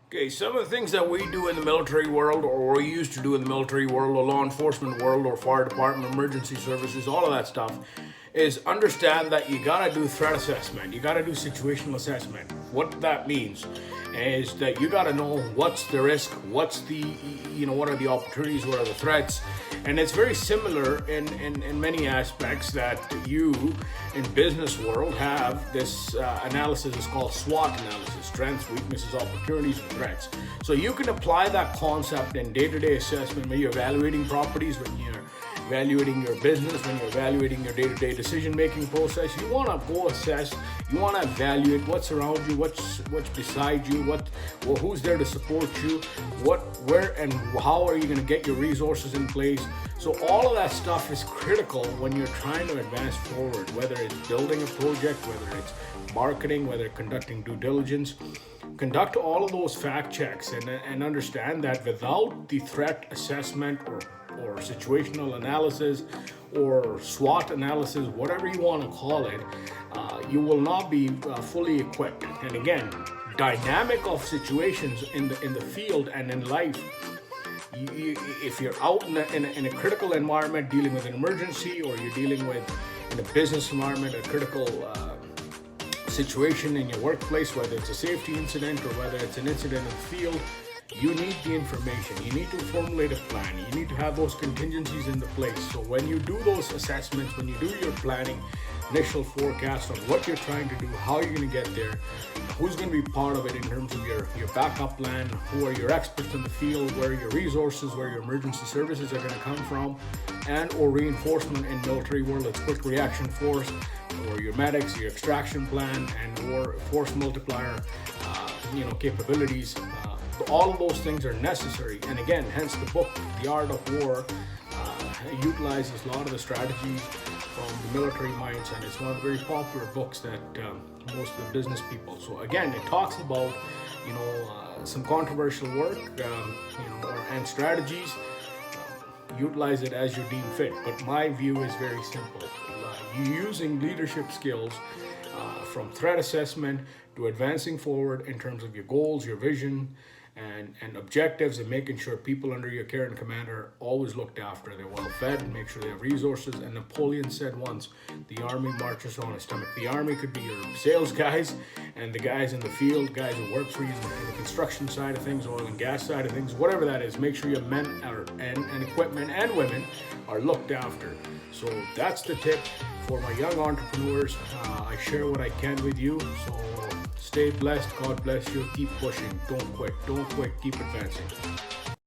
Okay, some of the things that we do in the military world, or we used to do in the military world, or law enforcement world, or fire department, emergency services, all of that stuff, is understand that you gotta do threat assessment. You gotta do situational assessment. What that means is that you gotta know what's the risk, what are the opportunities, what are the threats, and it's very similar in many aspects that you in business world have this analysis is called SWOT analysis: strengths, weaknesses, opportunities, and threats. So you can apply that concept in day-to-day assessment when you're evaluating properties, when you're evaluating your business, when you're evaluating your day-to-day decision-making process. You want to go assess, you want to evaluate what's around you, what's beside you, who's there to support you, where and how are you going to get your resources in place. So all of that stuff is critical when you're trying to advance forward, whether it's building a project, whether it's marketing, whether conducting due diligence. Conduct all of those fact checks and understand that without the threat assessment or situational analysis or SWOT analysis, whatever you want to call it, you will not be fully equipped. And again, dynamic of situations in the field and in life. If you're out in a critical environment dealing with an emergency, or you're dealing with in a business environment a critical situation in your workplace, whether it's a safety incident or whether it's an incident in the field, you need the information. You need to formulate a plan. You need to have those contingencies in the place. So when you do those assessments, when you do your planning, initial forecast on what you're trying to do, how you're going to get there, who's going to be part of it in terms of your backup plan, who are your experts in the field, where your resources, where your emergency services are going to come from, and or reinforcement in military world, it's quick reaction force, or your medics, your extraction plan, and or force multiplier, capabilities. All of those things are necessary. And again, hence the book, The Art of War, utilizes a lot of the strategies from the military minds, and it's one of the very popular books that most of the business people. So again, it talks about some controversial work, and strategies. Utilize it as you deem fit. But my view is very simple. Using leadership skills from threat assessment to advancing forward in terms of your goals, your vision, and objectives, and making sure people under your care and command are always looked after. They're well fed and make sure they have resources. And Napoleon said once, the army marches on its stomach. The army could be your sales guys and the guys in the field, guys who work for you in the construction side of things, oil and gas side of things, whatever that is. Make sure your men and equipment and women are looked after. So that's the tip for my young entrepreneurs. I share what I can with you. So stay blessed. God bless you. Keep pushing. Don't quit. Don't quit. Keep advancing.